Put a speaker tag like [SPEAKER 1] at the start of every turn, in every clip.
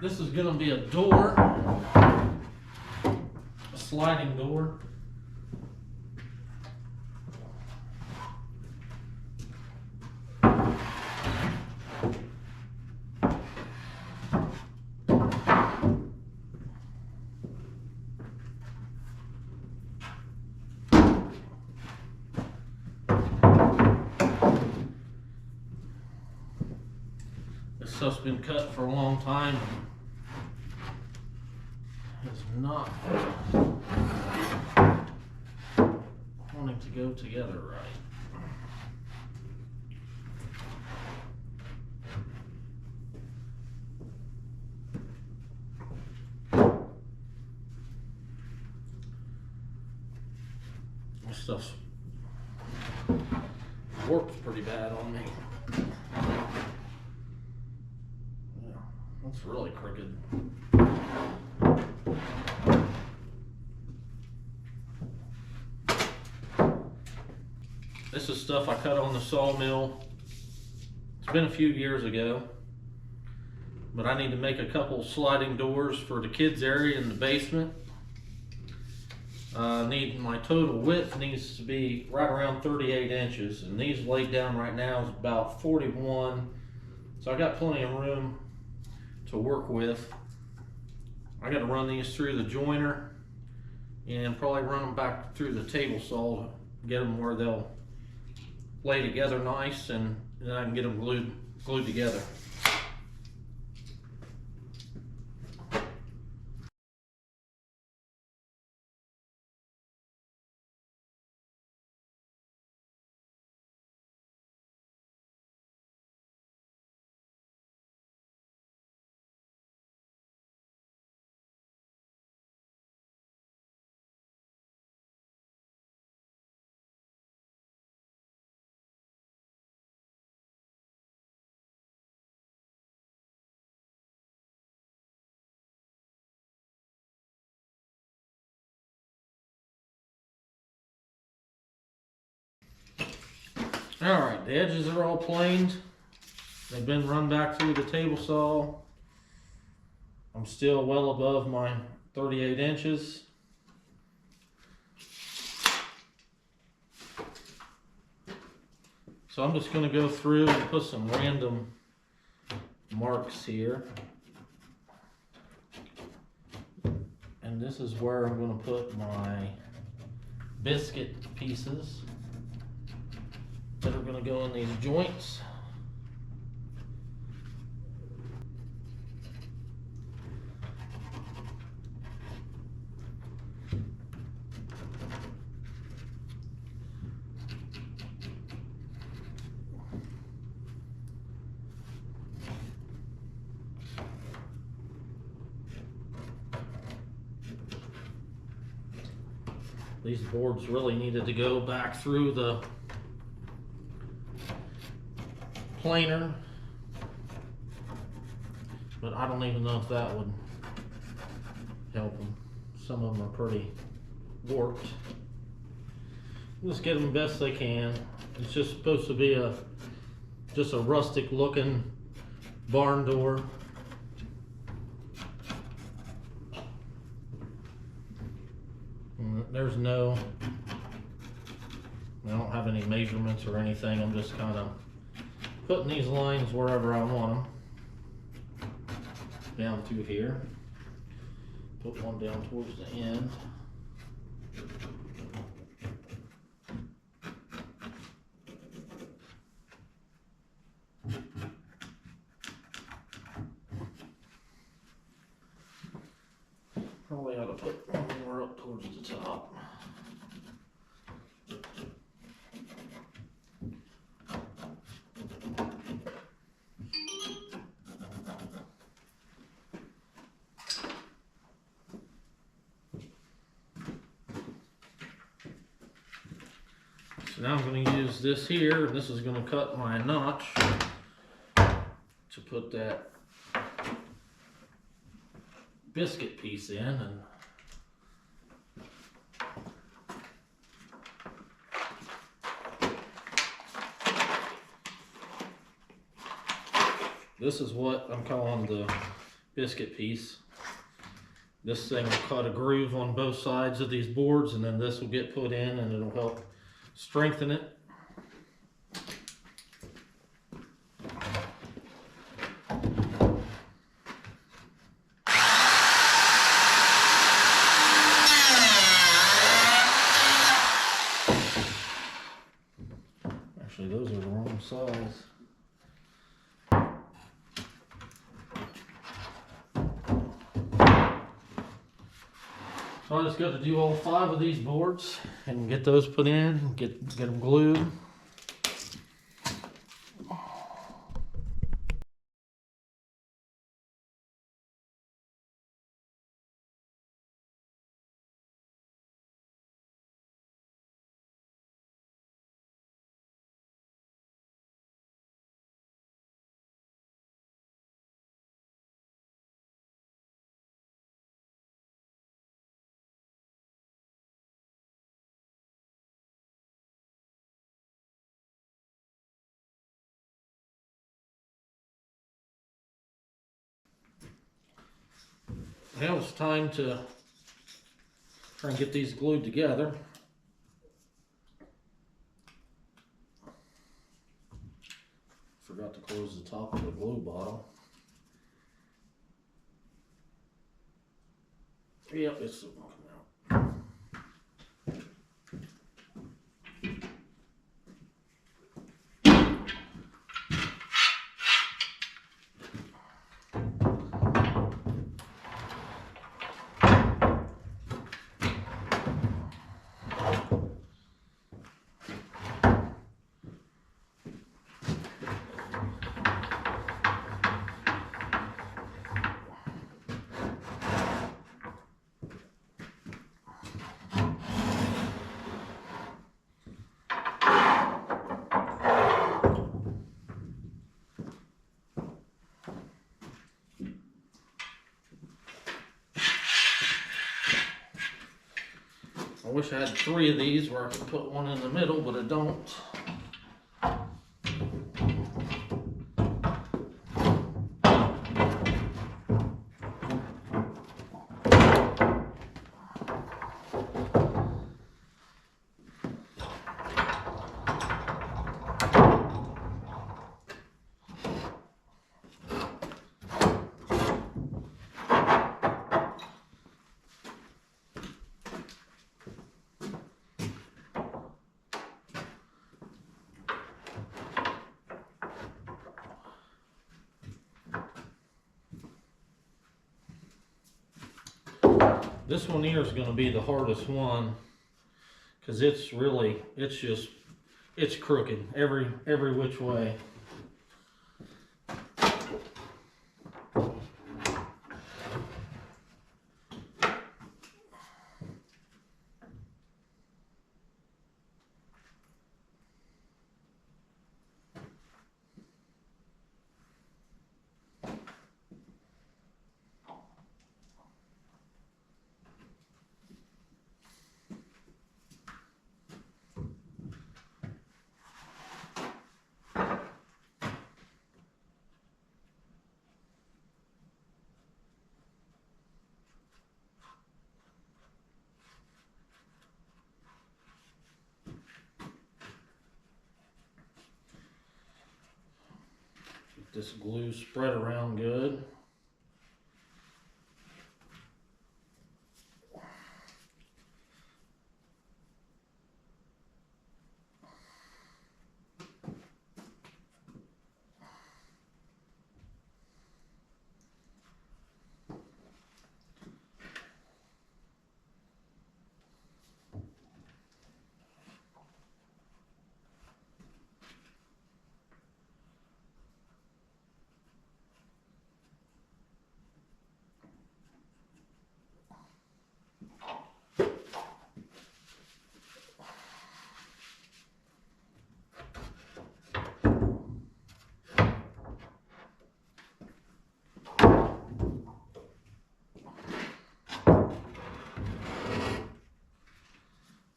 [SPEAKER 1] This is going to be a door, a sliding door. This stuff's been cut for a long time. It's not wanting to go together right. This stuff's works pretty bad on me. Yeah, that's really crooked. This is stuff I cut on the sawmill. It's been a few years ago, but I need to make a couple sliding doors for the kids area in the basement. My total width needs to be right around 38 inches, and these laid down right now is about 41. So I got plenty of room to work with. I got to run these through the joiner and probably run them back through the table saw to get them where they'll lay together nice, and then I can get them glued together. Alright, the edges are all planed. They've been run back through the table saw. I'm still well above my 38 inches. So I'm just going to go through and put some random marks here. And this is where I'm going to put my biscuit pieces that are going to go in these joints. These boards really needed to go back through the planer, but I don't even know if that would help them. Some of them are pretty warped. Just get them best they can. It's just supposed to be just a rustic looking barn door. And there's I don't have any measurements or anything. I'm just kind of putting these lines wherever I want them. Down through here. Put one down towards the end. Probably ought to put one more up towards the top. So now I'm going to use this here, and this is going to cut my notch to put that biscuit piece in, and this is what I'm calling the biscuit piece. This thing will cut a groove on both sides of these boards, and then this will get put in and it'll help strengthen it. Actually, those are the wrong size. So I just got to do all 5 of these boards and get those put in, get them glued. Now it's time to try and get these glued together. Forgot to close the top of the glue bottle. Yep, it's coming out. I wish I had 3 of these where I could put one in the middle, but I don't. This one here is going to be the hardest one because it's crooked every which way. This glue spread around good.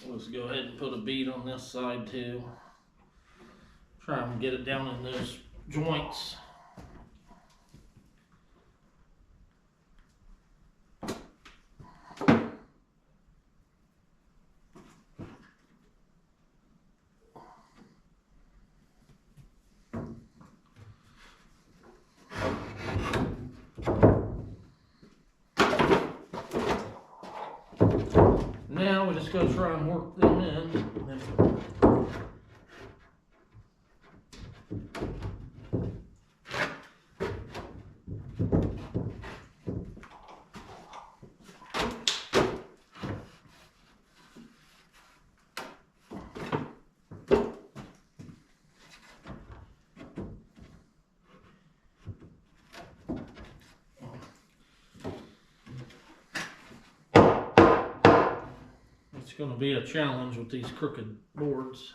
[SPEAKER 1] Let's go ahead and put a bead on this side too. Try and get it down in those joints. now we just go try and work them in. It's going to be a challenge with these crooked boards.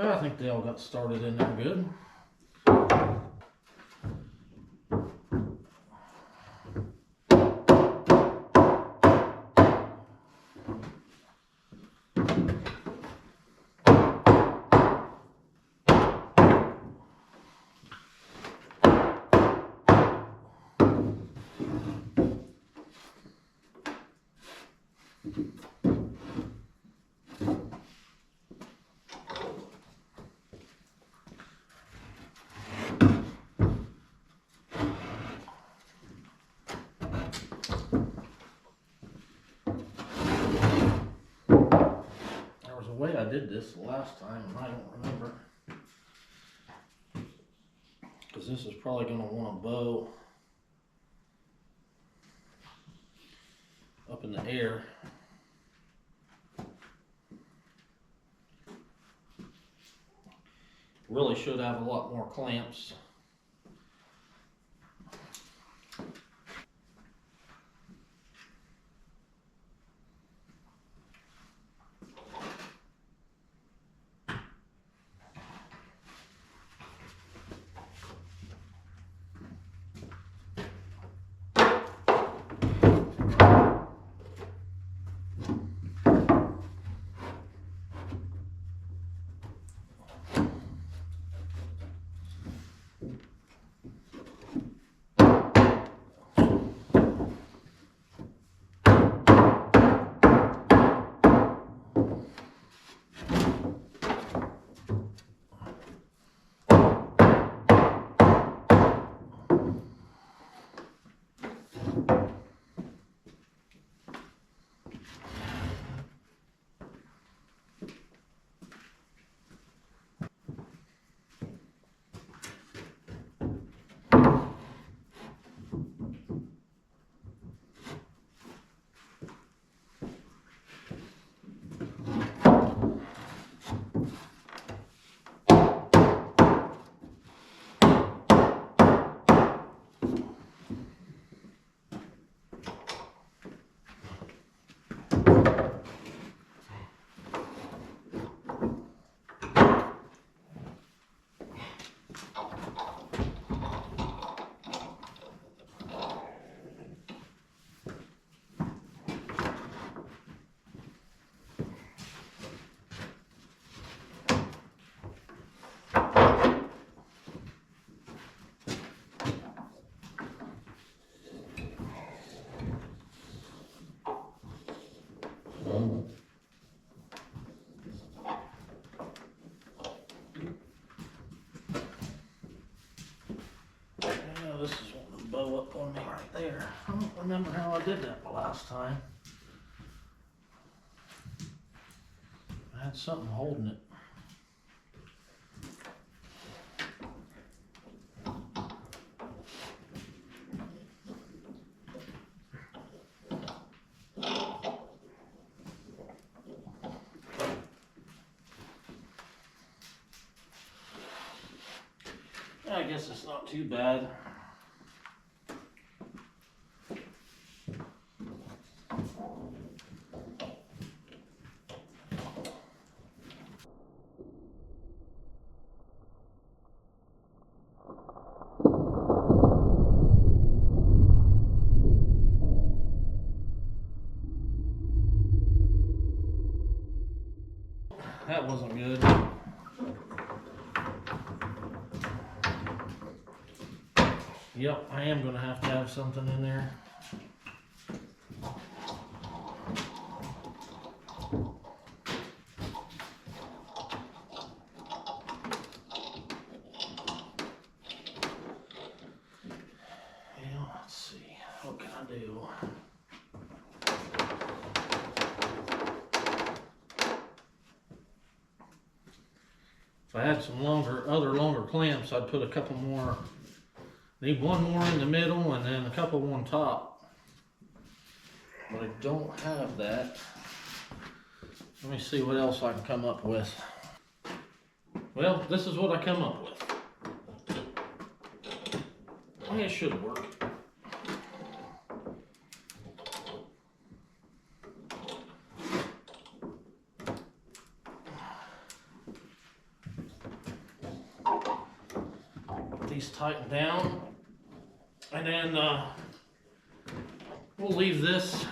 [SPEAKER 1] I think they all got started in there good. The way I did this the last time, and I don't remember, because this is probably going to want to bow up in the air. Really should have a lot more clamps. This is wanting to bow up on me right there. I don't remember how I did that the last time. I had something holding it. I guess it's not too bad. that wasn't good. Yep, I am gonna have to have something in there. Yeah, let's see, what can I do? If I had some other longer clamps, I'd put a couple more. Need one more in the middle and then a couple on top. But I don't have that. Let me see what else I can come up with. Well, this is what I come up with. I mean, it should work. These tighten down. And then we'll leave this,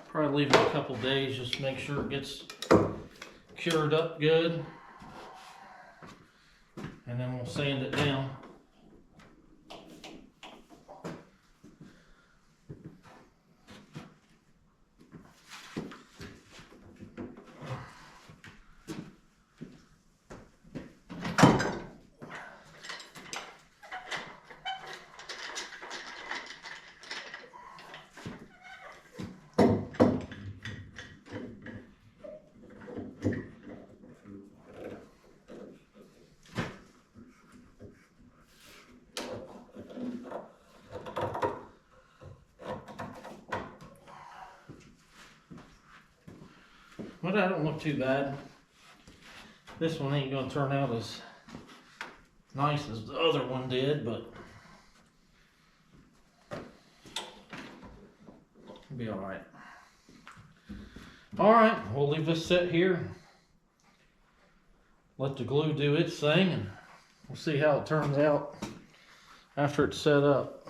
[SPEAKER 1] probably leave it a couple days just to make sure it gets cured up good. And then we'll sand it down. Well, that don't look too bad. This one ain't gonna turn out as nice as the other one did, but it'll be alright. Alright, we'll leave this set here. Let the glue do its thing and we'll see how it turns out after it's set up.